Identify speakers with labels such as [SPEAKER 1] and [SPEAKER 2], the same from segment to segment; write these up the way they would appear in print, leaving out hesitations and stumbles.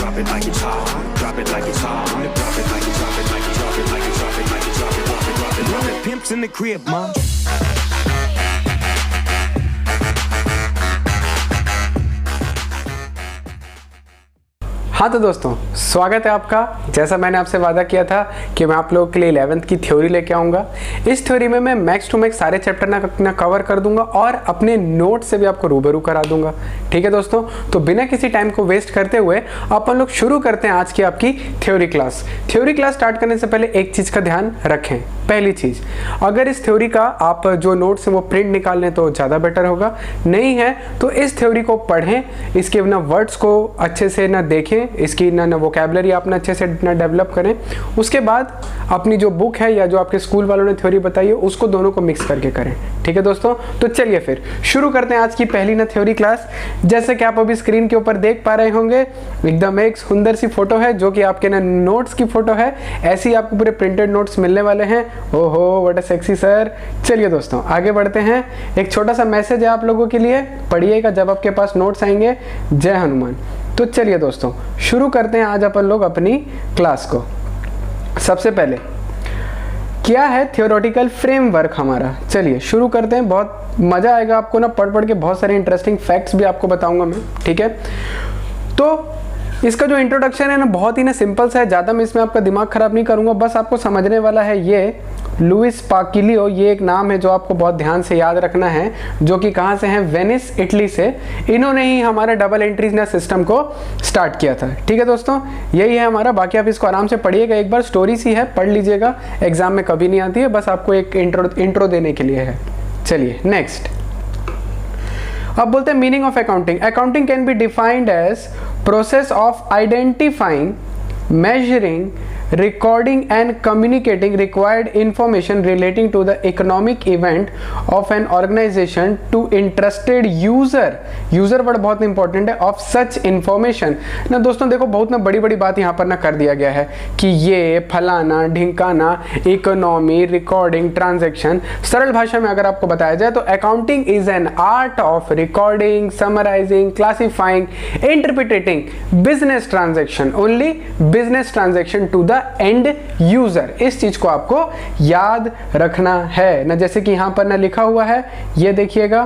[SPEAKER 1] drop it like it's hot. Drop it like it's hot. Drop it like it's drop it like it's drop it like it's drop it like it's drop it drop it drop it drop it. Pimps in the crib, ma.
[SPEAKER 2] हाँ तो दोस्तों, स्वागत है आपका। जैसा मैंने आपसे वादा किया था कि मैं आप लोगों के लिए 11th की थ्योरी लेके आऊँगा। इस थ्योरी में मैं मैक्स टू मैक्स सारे चैप्टर ना कवर कर दूंगा और अपने नोट से भी आपको रूबरू करा दूंगा। ठीक है दोस्तों, तो बिना किसी टाइम को वेस्ट करते हुए अपन लोग शुरू करते हैं आज की आपकी theory class. Theory class start करने से पहले एक चीज़ का ध्यान रखें। पहली चीज़, अगर इस थ्योरी का आप जो नोट्स हैं वो प्रिंट निकाल लें तो ज़्यादा बेटर होगा। नहीं है तो इस थ्योरी को पढ़ें, इसके ना वर्ड्स को अच्छे से ना देखें, इसकी ना वोकैबुलरी आप ना अच्छे से ना डेवलप करें। उसके बाद अपनी जो बुक है या जो आपके स्कूल वालों ने थ्योरी बताई है उसको दोनों को मिक्स करके करें। ठीक है दोस्तों, तो चलिए फिर शुरू करते हैं आज की पहली ना थ्योरी क्लास। जैसे कि आप अभी स्क्रीन के ऊपर देख पा रहे होंगे, एकदम एक सुंदर सी फोटो है जो कि आपके ना नोट्स की फोटो है। ऐसे ही आपको पूरे प्रिंटेड नोट्स मिलने वाले हैं। ओहो व्हाट अ सेक्सी सर। चलिए दोस्तों आगे बढ़ते हैं। एक छोटा सा मैसेज है आप लोगों के लिए, पढ़िएगा जब आपके पास नोट्स आएंगे। जय हनुमान। तो चलिए दोस्तों शुरू करते हैं आज अपन लोग अपनी क्लास को। सबसे पहले क्या है थियोरेटिकल फ्रेमवर्क हमारा। चलिए शुरू करते हैं। बहुत मजा आएगा आपको ना पढ़ के, बहुत सारे इंटरेस्टिंग फैक्ट्स भी आपको बताऊंगा मैं। ठीक है, तो इसका जो इंट्रोडक्शन है ना बहुत ही ना सिंपल सा है, ज़्यादा मैं इसमें आपका दिमाग खराब नहीं करूंगा, बस आपको समझने वाला है। ये लुइस पाकिलियो, ये एक नाम है जो आपको बहुत ध्यान से याद रखना है, जो कि कहाँ से हैं, वेनिस इटली से। इन्होंने ही हमारा डबल एंट्रीज ना सिस्टम को स्टार्ट किया था। ठीक है दोस्तों, यही है हमारा। बाकी आप इसको आराम से पढ़िएगा, एक बार स्टोरी सी है, पढ़ लीजिएगा, एग्जाम में कभी नहीं आती है, बस आपको एक इंट्रो देने के लिए है। चलिए नेक्स्ट, अब बोलते हैं meaning of accounting. Accounting can be defined as process of identifying, measuring, recording and communicating required information relating to the economic event of an organization to interested user word बहुत important है, of such information। ना दोस्तों देखो, बहुत ना बड़ी बड़ी बात यहाँ पर ना कर दिया गया है कि ये फलाना ढिंकाना, इकोनॉमी, रिकॉर्डिंग, ट्रांजैक्शन। सरल भाषा में अगर आपको बताया जाए तो accounting is an art of recording, summarising, classifying, interpreting business transaction, only business transaction to the end user. इस चीज को आपको याद रखना है ना। जैसे कि यहां पर ना लिखा हुआ है, ये देखिएगा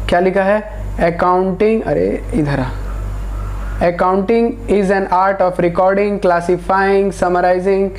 [SPEAKER 2] क्या लिखा है, अकाउंटिंग, अरे इधर आ, accounting is an art of recording, classifying, summarising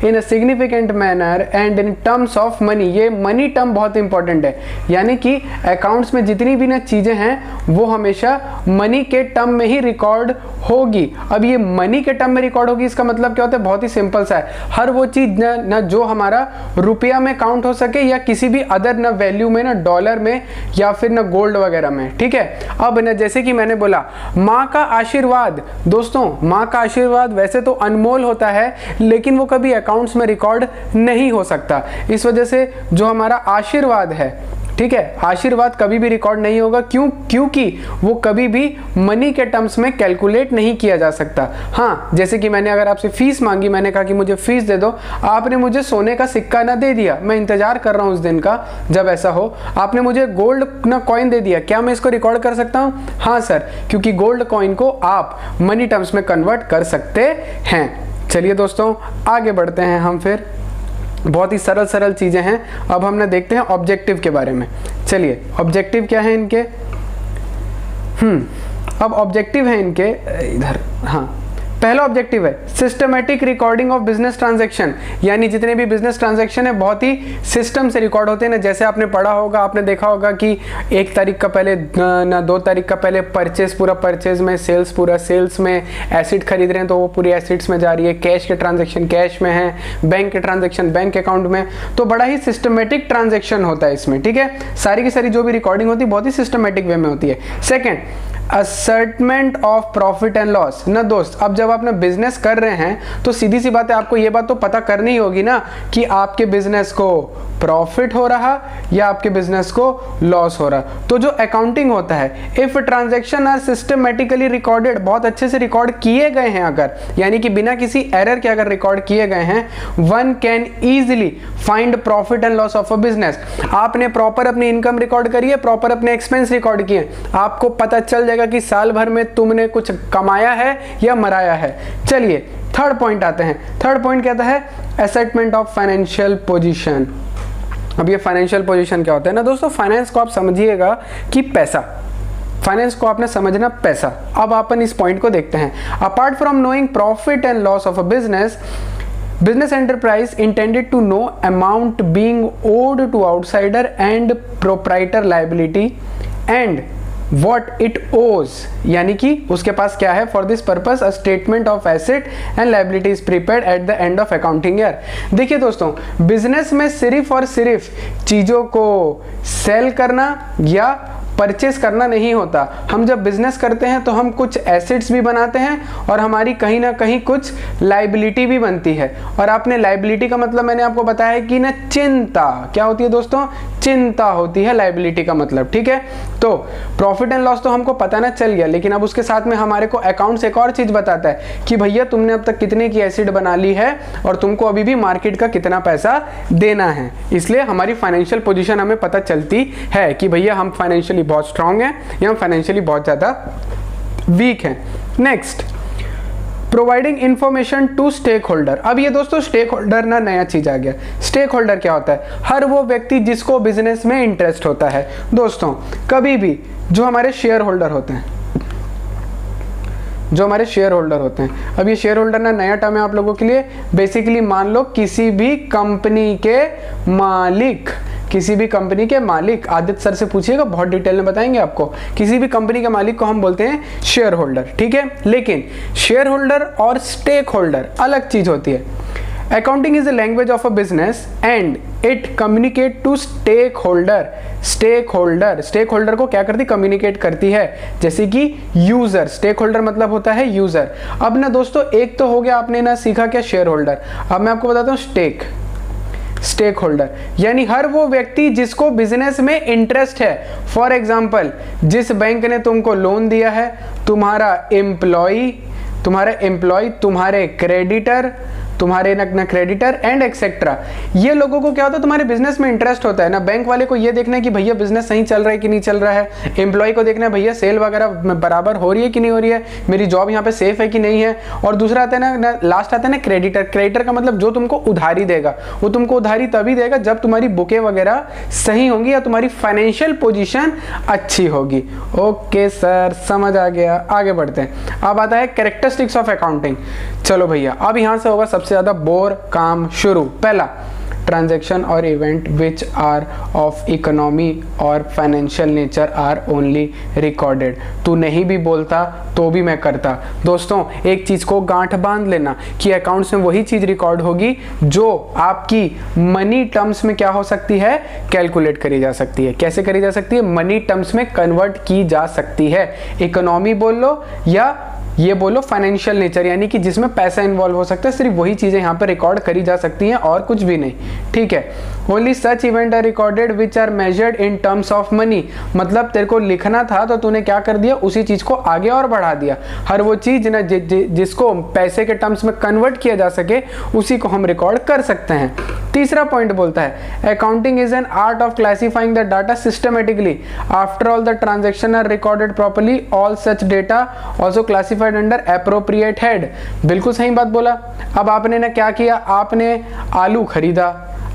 [SPEAKER 2] in a significant manner and in terms of money. ये मनी टर्म बहुत इंपॉर्टेंट है, यानी कि अकाउंट्स में जितनी भी ना चीजें हैं वो हमेशा मनी के टर्म में ही रिकॉर्ड होगी। अब ये मनी के टर्म में रिकॉर्ड होगी, इसका मतलब क्या होता है, बहुत ही सिंपल सा है। हर वो चीज ना जो हमारा रुपया में काउंट हो सके या किसी भी अदर ना वैल्यू में, ना डॉलर में या फिर ना गोल्ड वगैरह में। ठीक है, अब ना जैसे कि मैंने बोला माँ का आशीर्वाद, दोस्तों माँ का आशीर्वाद वैसे तो अनमोल होता है, लेकिन वो कभी अकाउंट्स में रिकॉर्ड नहीं हो सकता। इस वजह से जो हमारा आशीर्वाद है, ठीक है, आशीर्वाद कभी भी रिकॉर्ड नहीं होगा। क्योंकि वो कभी भी मनी के टर्म्स में कैलकुलेट नहीं किया जा सकता। हाँ, जैसे कि मैंने अगर आपसे फीस मांगी, मैंने कहा कि मुझे फीस दे दो, आपने मुझे सोने का सिक्का ना दे दिया, मैं इंतजार कर रहा हूँ उस दिन का जब ऐसा हो। आपने मुझे गोल्ड ना कॉइन दे दिया, क्या मैं इसको रिकॉर्ड कर सकता हूँ? हाँ सर, क्योंकि गोल्ड कॉइन को आप मनी टर्म्स में कन्वर्ट कर सकते हैं। चलिए दोस्तों आगे बढ़ते हैं हम फिर। बहुत ही सरल चीज़ें हैं। अब हमने देखते हैं ऑब्जेक्टिव के बारे में। चलिए ऑब्जेक्टिव क्या है इनके, अब ऑब्जेक्टिव है इनके इधर, हाँ पहला ऑब्जेक्टिव है systematic recording of business transaction, यानी जितने भी बिजनेस ट्रांजैक्शन है बहुत ही सिस्टम से रिकॉर्ड होते हैं ना। जैसे आपने पढ़ा होगा, आपने देखा होगा कि 1 तारीख का पहले ना 2 तारीख का पहले परचेज पूरा परचेज में, सेल्स पूरा सेल्स में, एसिड खरीद रहे हैं तो वो पूरी एसिड्स में जा रही है, कैश के ट्रांजेक्शन कैश में है, बैंक के ट्रांजेक्शन बैंक अकाउंट में। तो बड़ा ही सिस्टमेटिक ट्रांजेक्शन होता है इसमें। ठीक है, सारी की सारी जो भी रिकॉर्डिंग होती है बहुत ही सिस्टमेटिक वे में होती है। Second, ascertainment of profit and loss. ना दोस्त, अब जब आप ना बिजनेस कर रहे हैं तो सीधी सी बात है, आपको ये बात तो पता करनी होगी ना कि आपके बिजनेस को प्रॉफिट हो रहा या आपके बिजनेस को लॉस हो रहा। तो जो अकाउंटिंग होता है, if transaction are systematically recorded, बहुत अच्छे से रिकॉर्ड किए गए हैं अगर, यानी कि बिना किसी एरर के अगर रिकॉर्ड किए गए हैं, one can easily find profit and loss of a business. आपने प्रॉपर अपनी इनकम रिकॉर्ड करी है, प्रॉपर अपने एक्सपेंस रिकॉर्ड किए, आपको पता चल जाएगा चलेगा कि साल भर में तुमने कुछ कमाया है या मराया है। चलिए थर्ड पॉइंट आते हैं। थर्ड पॉइंट कहता है असेसमेंट ऑफ फाइनेंशियल पोजीशन। अब ये फाइनेंशियल पोजीशन क्या होता है ना दोस्तों, फाइनेंस को आप समझिएगा कि पैसा, फाइनेंस को आपने समझना पैसा। अब अपन इस पॉइंट को देखते हैं। Apart from knowing profit and loss of a business enterprise intended to know amount being owed to outsider and proprietor liability and what it owes, यानी कि उसके पास क्या है। For this purpose a statement of asset and liability is prepared at the end of accounting year। देखिए दोस्तों, business में सिर्फ और सिर्फ चीज़ों को सेल करना या परचेस करना नहीं होता। हम जब बिजनेस करते हैं तो हम कुछ एसेट्स भी बनाते हैं और हमारी कहीं ना कहीं कुछ लाइबिलिटी भी बनती है। और आपने लाइबिलिटी का मतलब मैंने आपको बताया है कि ना चिंता क्या होती है दोस्तों, चिंता होती है लाइबिलिटी का मतलब, ठीक है। तो प्रॉफिट एंड लॉस तो हमको पता ना चल गया, लेकिन अब उसके साथ में हमारे को अकाउंट्स एक और चीज बताता है कि भैया तुमने अब तक कितने की एसेट बना ली है और तुमको अभी भी मार्केट का कितना पैसा देना है। इसलिए हमारी फाइनेंशियल पोजीशन हमें पता चलती है कि भैया हम फाइनेंशियली बहुत स्ट्रांग हैं या हम फाइनेंशियली बहुत ज्यादा वीक हैं। Next, providing information to stakeholder. अब ये दोस्तों स्टेक होल्डर ना नया चीज आ गया। स्टेक होल्डर क्या होता है? हर वो व्यक्ति जिसको बिजनेस में इंटरेस्ट होता है। दोस्तों कभी भी जो हमारे शेयर होल्डर होते हैं, जो हमारे शेयर होल्डर होते हैं, अब ये शेयर होल्डर ना नया टर्म है आप लोगों के लिए। बेसिकली मान लो किसी भी कंपनी के मालिक, किसी भी कंपनी के मालिक, आदित्य सर से पूछिएगा बहुत डिटेल में बताएंगे आपको। किसी भी कंपनी के मालिक को हम बोलते हैं शेयर होल्डर, ठीक है। लेकिन शेयर होल्डर और स्टेक होल्डर अलग चीज होती है। Accounting is the language of a business and it communicate to stakeholder. Stakeholder को क्या करती, कम्युनिकेट करती है। जैसे कि यूजर, स्टेक होल्डर मतलब होता है यूजर। अब ना दोस्तों एक तो हो गया, आपने ना सीखा क्या, शेयर होल्डर। अब मैं आपको बताता हूँ स्टेक होल्डर, यानी हर वो व्यक्ति जिसको बिजनेस में इंटरेस्ट है। फॉर एग्जाम्पल, जिस बैंक ने तुमको लोन दिया है, तुम्हारा एम्प्लॉय, तुम्हारे क्रेडिटर, तुम्हारे ना क्रेडिटर एंड एक्सेट्रा। ये लोगों को क्या होता है, तुम्हारे बिजनेस में इंटरेस्ट होता है ना। बैंक वाले को ये देखना है कि भैया बिजनेस सही चल रहा है कि नहीं चल रहा है। एम्प्लॉय को देखना है भैया सेल वगैरह बराबर हो रही है कि नहीं हो रही है, मेरी जॉब यहाँ पे सेफ है कि नहीं है। और दूसरा आता है ना लास्ट आता है ना क्रेडिटर। क्रेडिटर का मतलब जो तुमको उधारी देगा, वो तुमको उधारी तभी देगा जब तुम्हारी बुकें वगैरह सही होंगी या तुम्हारी फाइनेंशियल पोजीशन अच्छी होगी। ओके सर, समझ आ गया। आगे बढ़ते हैं। अब आता है कैरेक्टरिस्टिक्स ऑफ अकाउंटिंग। चलो भैया, अब यहाँ से होगा सबसे ज्यादा बोर काम शुरू। पहला, ट्रांजैक्शन और event which are of economy और financial nature are only recorded. तू नहीं भी बोलता तो भी मैं करता। दोस्तों एक चीज को गांठ बांध लेना कि अकाउंट्स में वही चीज रिकॉर्ड होगी जो आपकी मनी टर्म्स में क्या हो सकती है, कैलकुलेट करी जा सकती है। कैसे करी जा सकती है, मनी टर्म्स में कन्वर्ट की जा सकती है। इकोनॉमी बोल लो या ये बोलो फाइनेंशियल नेचर, यानी कि जिसमें पैसा इन्वॉल्व हो सकता है, सिर्फ वही चीजें यहाँ पर रिकॉर्ड करी जा सकती हैं और कुछ भी नहीं, ठीक है। Only such event are recorded which are measured in terms of money. मतलब तेरे को लिखना था तो तूने क्या कर दिया, उसी चीज को आगे और बढ़ा दिया। हर वो चीज ना जिसको पैसे के टर्म्स में कन्वर्ट किया जा सके उसी को हम रिकॉर्ड कर सकते हैं। तीसरा पॉइंट बोलता है accounting is an art of classifying the data systematically after all the transaction are recorded properly all such data also classified under appropriate head. बिल्कुल सही बात बोला। अब आपने ना क्या किया, आपने आलू खरीदा,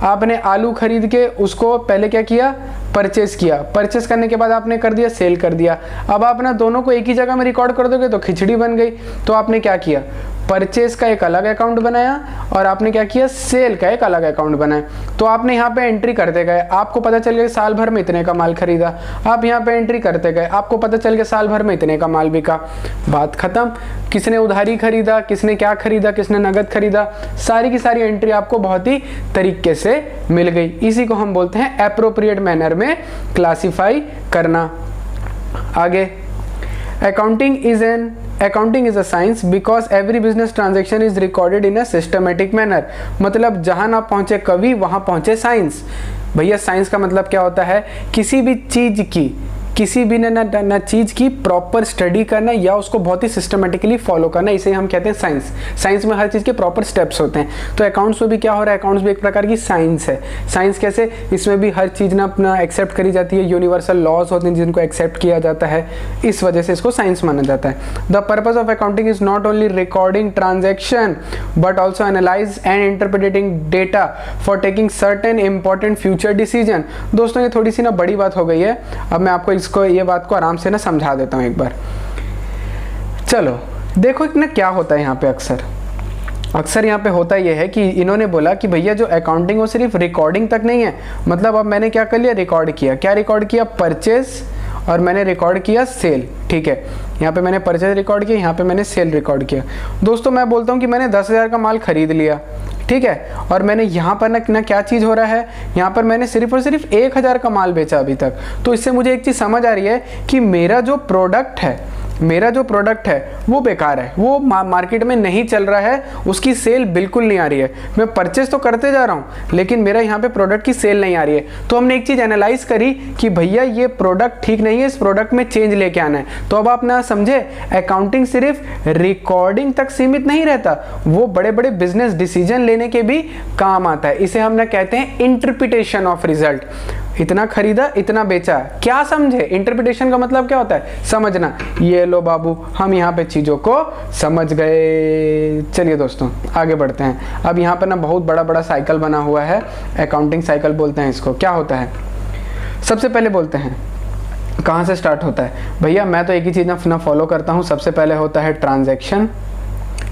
[SPEAKER 2] आपने आलू खरीद के उसको पहले क्या किया, परचेस किया। परचेस करने के बाद आपने कर दिया सेल कर दिया। अब आप ना दोनों को एक ही जगह में रिकॉर्ड कर दोगे तो खिचड़ी बन गई। तो आपने क्या किया, परचेस का एक अलग अकाउंट बनाया और आपने क्या किया, सेल का एक अलग अकाउंट बनाया। तो आपने यहाँ पे एंट्री करते गए, आपको पता चल गया साल भर में इतने का माल खरीदा। आप यहाँ पे एंट्री करते गए, आपको पता चल गया साल भर में इतने का माल बिका। बात खत्म। किसने उधारी खरीदा, किसने क्या खरीदा, किसने नगद खरीदा, सारी की सारी एंट्री आपको बहुत ही तरीके से मिल गई। इसी को हम बोलते हैं एप्रोप्रिएट मैनर में क्लासिफाई करना। आगे, Accounting is a science because every business transaction is recorded in a systematic manner। मतलब जहां ना पहुंचे कवि वहां पहुंचे साइंस। भैया साइंस का मतलब क्या होता है, किसी भी चीज की किसी भी ना चीज़ की प्रॉपर स्टडी करना या उसको बहुत ही सिस्टमेटिकली फॉलो करना, इसे हम कहते हैं साइंस। साइंस में हर चीज़ के प्रॉपर स्टेप्स होते हैं। तो अकाउंट्स में भी क्या हो रहा है, अकाउंट्स भी एक प्रकार की साइंस है। साइंस कैसे, इसमें भी हर चीज़ ना अपना एक्सेप्ट करी जाती है, यूनिवर्सल लॉज होते हैं जिनको एक्सेप्ट किया जाता है, इस वजह से इसको साइंस माना जाता है। The purpose of accounting is not only recording transaction but also analyse and interpreting data for taking certain important future decision. दोस्तों ये थोड़ी सी ना बड़ी बात हो गई है, अब मैं आपको इसको ये बात को आराम से ना समझा देता हूँ एक बार। चलो देखो ना क्या होता है यहाँ पे, अक्सर यहाँ पे होता ये है कि इन्होंने बोला कि भैया जो अकाउंटिंग वो सिर्फ रिकॉर्डिंग तक नहीं है। मतलब अब मैंने क्या कर लिया, रिकॉर्ड किया, क्या रिकॉर्ड किया, परचेज, और मैंने रिकॉर्ड किया सेल। ठीक है, यहाँ पे मैंने परचेज रिकॉर्ड किया, यहाँ पे मैंने सेल रिकॉर्ड किया। दोस्तों मैं बोलता हूँ कि मैंने 10,000 का माल खरीद लिया, ठीक है, और मैंने यहाँ पर ना क्या चीज़ हो रहा है, यहाँ पर मैंने सिर्फ और सिर्फ 1,000 का माल बेचा अभी तक। तो इससे मुझे एक चीज़ समझ आ रही है कि मेरा जो प्रोडक्ट है वो बेकार है, वो मार्केट में नहीं चल रहा है, उसकी सेल बिल्कुल नहीं आ रही है। मैं परचेस तो करते जा रहा हूँ लेकिन मेरा यहाँ पे प्रोडक्ट की सेल नहीं आ रही है। तो हमने एक चीज़ एनालाइज करी कि भैया ये प्रोडक्ट ठीक नहीं है, इस प्रोडक्ट में चेंज लेके आना है। तो अब आप ना समझे, अकाउंटिंग सिर्फ रिकॉर्डिंग तक सीमित नहीं रहता, वो बड़े बड़े बिजनेस डिसीजन लेने के भी काम आता है। इसे हम ना कहते हैं इंटरप्रिटेशन ऑफ रिजल्ट। इतना खरीदा, इतना बेचा, क्या समझे? इंटरप्रिटेशन का मतलब क्या होता है, समझना। ये लो बाबू, हम यहाँ पे चीज़ों को समझ गए। चलिए दोस्तों आगे बढ़ते हैं। अब यहाँ पर ना बहुत बड़ा बड़ा साइकिल बना हुआ है, अकाउंटिंग साइकिल बोलते हैं इसको। क्या होता है, सबसे पहले बोलते हैं कहाँ से स्टार्ट होता है। भैया मैं तो एक ही चीज़ ना फॉलो करता हूँ। सबसे पहले होता है ट्रांजैक्शन,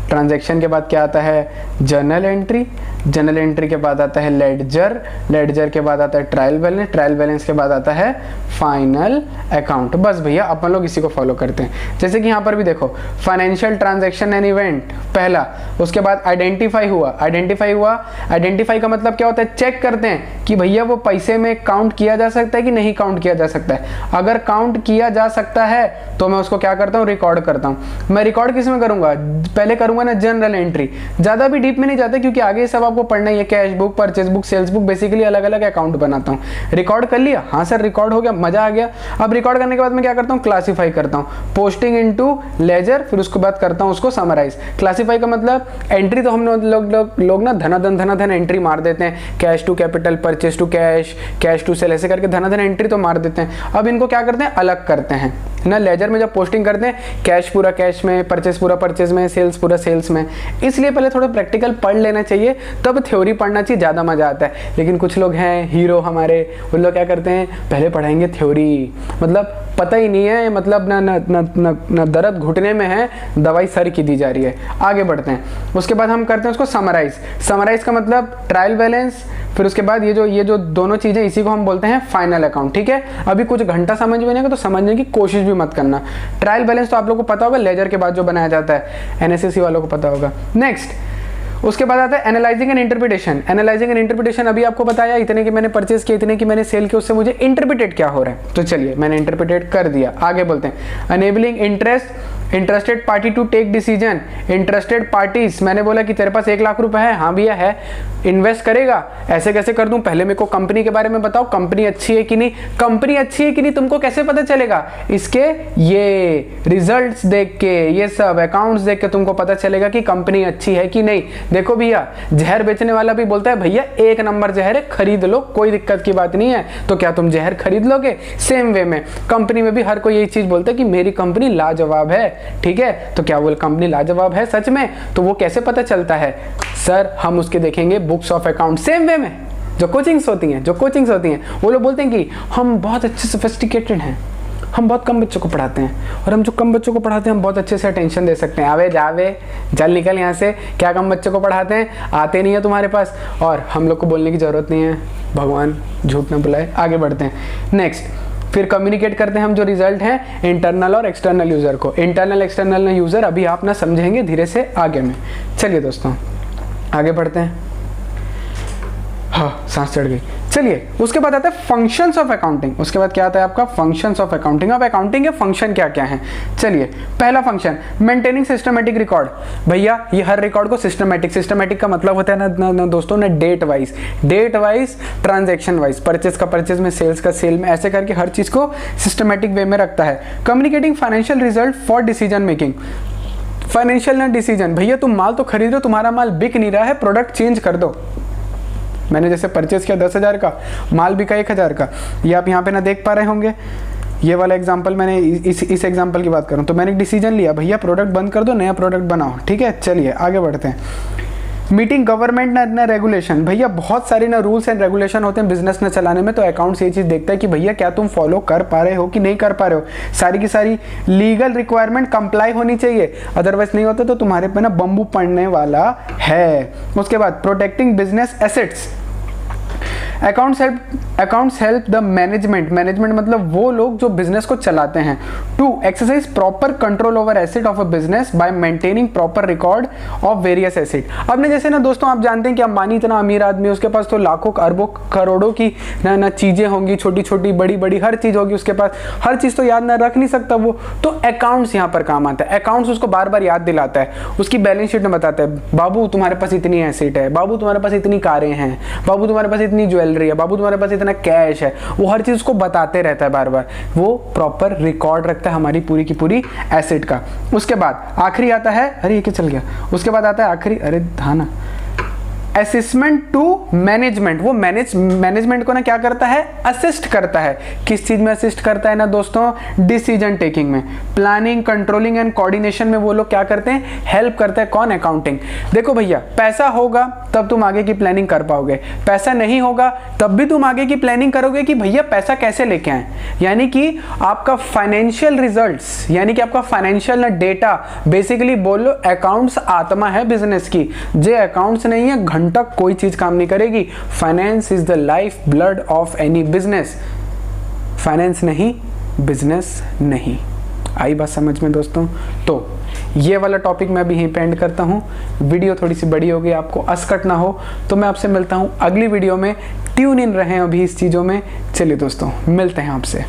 [SPEAKER 2] ट्रांजैक्शन के बाद क्या आता है, जर्नल एंट्री, जर्नल एंट्री के बाद आता है लेडजर, लेडजर के बाद आता है ट्रायल बैलेंस, ट्रायल बैलेंस के बाद आता है फाइनल अकाउंट। बस भैया अपन लोग इसी को फॉलो करते हैं। जैसे कि यहाँ पर भी देखो, फाइनेंशियल ट्रांजैक्शन एंड इवेंट पहला, उसके बाद आइडेंटिफाई हुआ, आइडेंटिफाई का मतलब क्या होता है, चेक करते हैं कि भैया वो पैसे में काउंट किया जा सकता है कि नहीं काउंट किया जा सकता है। अगर काउंट किया जा सकता है तो मैं उसको क्या करता हूँ, रिकॉर्ड करता हूँ। मैं रिकॉर्ड किस में करूँगा, पहले करूँगा ना जर्नल एंट्री। ज़्यादा भी डीप में नहीं जाता क्योंकि आगे सब आपको पढ़ना ही है, cash book, purchase book, sales book, basically अलग अलग अकाउंट बनाता हूँ। रिकॉर्ड कर लिया, हाँ सर रिकॉर्ड हो गया, मजा आ गया। अब रिकॉर्ड करने के बाद मैं क्या करता हूँ, क्लासीफाई करता हूँ, पोस्टिंग इनटू लेजर, फिर उसके बाद करता हूँ उसको समराइज। क्लासीफाई का मतलब एंट्री तो हम लोग ना धनाधन एंट्री मार देते हैं, cash to capital, purchase to cash, cash to sale, ऐसे करके धनाधन एंट्री तो मार देते हैं। अब इनको क्या करते हैं, अलग करते हैं ना। लेजर में जब पोस्टिंग करते हैं, कैश पूरा कैश में, परचेज पूरा परचेज में, सेल्स पूरा सेल्स में। इसलिए पहले थोड़ा प्रैक्टिकल पढ़ लेना चाहिए, तब थ्योरी पढ़ना चाहिए, ज़्यादा मज़ा आता है। लेकिन कुछ लोग हैं हीरो हमारे, उन लोग क्या करते हैं, पहले पढ़ाएंगे थ्योरी, मतलब पता ही नहीं है, मतलब ना दर्द घुटने में है, दवाई सर की दी जा रही है। आगे बढ़ते हैं, उसके बाद हम करते हैं उसको समराइज। समराइज का मतलब ट्रायल बैलेंस, फिर उसके बाद ये जो दोनों चीज़ें, इसी को हम बोलते हैं फाइनल अकाउंट। ठीक है, अभी कुछ घंटा समझ में नहीं आएगा तो समझने की कोशिश भी मत करना। ट्रायल बैलेंस तो आप लोगों को पता होगा, लेजर के बाद जो बनाया जाता है, एनएसएससी वालों को पता होगा। नेक्स्ट उसके बाद आता है analysing and interpretation. Analysing and interpretation अभी आपको बताया, इतने की मैंने परचेज किया, इतने की मैंने सेल किया, उससे मुझे इंटरप्रिटेट क्या हो रहा है। तो चलिए मैंने इंटरप्रिटेट कर दिया। आगे बोलते हैं enabling interested party to take decision. Interested parties, मैंने बोला कि तेरे पास 1 लाख रुपए है, हाँ भैया है, इन्वेस्ट करेगा, ऐसे कैसे कर दूं, पहले मेरे को कंपनी के बारे में बताओ, कंपनी अच्छी है कि नहीं। कंपनी अच्छी है कि नहीं तुमको कैसे पता चलेगा, इसके ये रिजल्ट्स देख के, ये सब अकाउंट्स देख के तुमको पता चलेगा कि कंपनी अच्छी है कि नहीं। देखो भैया, जहर बेचने वाला भी बोलता है भैया 1 नंबर जहर है, खरीद लो, कोई दिक्कत की बात नहीं है। तो क्या तुम जहर खरीद लोगे? सेम वे में कंपनी में भी हर कोई यही चीज बोलता है कि मेरी कंपनी लाजवाब है। ठीक है, तो क्या वो कंपनी लाजवाब है सच में? तो वो कैसे पता चलता है सर, हम उसके देखेंगे books of account. Same way में जो कोचिंग्स होती हैं वो लोग बोलते हैं कि हम बहुत अच्छे सोफिस्टिकेटेड हैं, हम बहुत कम बच्चों को पढ़ाते हैं, और हम जो कम बच्चों को पढ़ाते हैं हम बहुत अच्छे से अटेंशन दे सकते हैं। आवे जावे जल निकल यहाँ से, क्या कम बच्चों को पढ़ाते हैं, आते नहीं है तुम्हारे पास, और हम लोग को बोलने की ज़रूरत नहीं है, भगवान झूठ न बुलाए। आगे बढ़ते हैं। नेक्स्ट फिर कम्युनिकेट करते हैं हम जो रिजल्ट हैं इंटरनल और एक्सटर्नल यूज़र को। इंटरनल एक्सटर्नल यूज़र अभी आप ना समझेंगे धीरे से आगे में। चलिए दोस्तों आगे बढ़ते हैं। हाँ सांस चढ़ गई। चलिए उसके बाद आता है फंक्शंस ऑफ अकाउंटिंग। उसके बाद क्या आता है आपका फंक्शंस ऑफ अकाउंटिंग। अब अकाउंटिंग के फंक्शन क्या क्या हैं, चलिए पहला फंक्शन मेंटेनिंग सिस्टमेटिक रिकॉर्ड। भैया ये हर रिकॉर्ड को सिस्टमेटिक का मतलब होता है ना दोस्तों ना date wise transaction wise, purchase का परचेज में, सेल्स का सेल में, ऐसे करके हर चीज को सिस्टमेटिक वे में रखता है। Communicating financial result for decision making. Financial ना डिसीजन, भैया तुम माल तो खरीद रहे हो, तुम्हारा माल बिक नहीं रहा है, प्रोडक्ट चेंज कर दो। मैंने जैसे परचेज किया 10,000 का, माल बिका 1,000 का, ये आप यहाँ पे ना देख पा रहे होंगे। ये वाला एग्जांपल मैंने इस एग्जांपल की बात करूँ तो मैंने एक डिसीजन लिया, भैया प्रोडक्ट बंद कर दो, नया प्रोडक्ट बनाओ। ठीक है, चलिए आगे बढ़ते हैं। मीटिंग गवर्नमेंट ना रेगुलेशन। भैया बहुत सारे ना रूल्स एंड रेगुलेशन होते हैं बिजनेस न चलाने में, तो अकाउंट्स ये चीज देखता है कि भैया क्या तुम फॉलो कर पा रहे हो कि नहीं कर पा रहे हो। सारी की सारी लीगल रिक्वायरमेंट कंप्लाई होनी चाहिए, अदरवाइज नहीं होता तो तुम्हारे पे ना बम्बू पड़ने वाला है। उसके बाद protecting business assets. Accounts help the management मतलब वो लोग जो बिजनेस को चलाते हैं, to exercise proper control over asset of a business by maintaining proper record of various asset. अब ने जैसे ना दोस्तों आप जानते हैं कि अंबानी इतना अमीर आदमी है, उसके पास तो लाखों अरबों करोड़ों की ना चीजें होंगी, छोटी छोटी बड़ी बड़ी हर चीज होगी उसके पास, हर चीज तो याद ना रख नहीं सकता वो, तो अकाउंट्स यहाँ पर काम आता है। अकाउंट्स उसको बार बार याद दिलाता है, उसकी बैलेंस शीट में बताता है, बाबू तुम्हारे पास इतनी एसेट है, बाबू तुम्हारे पास इतनी कारें हैं, बाबू तुम्हारे पास इतनी ज्वेलरी है, बाबू तुम्हारे पास इतना कैश है, वो हर चीज को बताते रहता है बार बार, वो प्रॉपर रिकॉर्ड रखता है हमारी पूरी की पूरी एसेट का। उसके बाद आखिरी आता है, अरे ये क्या चल गया, उसके बाद आता है आखिरी, अरे धाना, असिस्टमेंट टू मैनेजमेंट। वो मैनेजमेंट को ना क्या करता है, असिस्ट करता है। किस चीज में असिस्ट करता है ना दोस्तों, डिसीजन टेकिंग में, प्लानिंग, कंट्रोलिंग एंड कोऑर्डिनेशन में वो लोग क्या करते हैं, हेल्प करता है। कौन, अकाउंटिंग। देखो भैया पैसा होगा तब तुम आगे की प्लानिंग कर पाओगे, पैसा नहीं होगा तब भी तुम आगे की प्लानिंग करोगे कि भैया पैसा कैसे लेके आए। यानी कि आपका फाइनेंशियल रिजल्ट्स, यानी कि आपका फाइनेंशियल डेटा, बेसिकली बोलो अकाउंट्स आत्मा है बिजनेस की। जे अकाउंट्स नहीं है घंटा कोई चीज काम नहीं करेगी। Finance is the life blood of any business. Finance नहीं, बिजनेस नहीं। आई बात समझ में दोस्तों? तो ये वाला टॉपिक मैं अभी यहीं पे एंड करता हूँ। वीडियो थोड़ी सी बड़ी हो गई, आपको असकट ना हो तो मैं आपसे मिलता हूँ अगली वीडियो में। ट्यून इन रहें अभी इस चीज़ों में। चलिए दोस्तों मिलते हैं आपसे।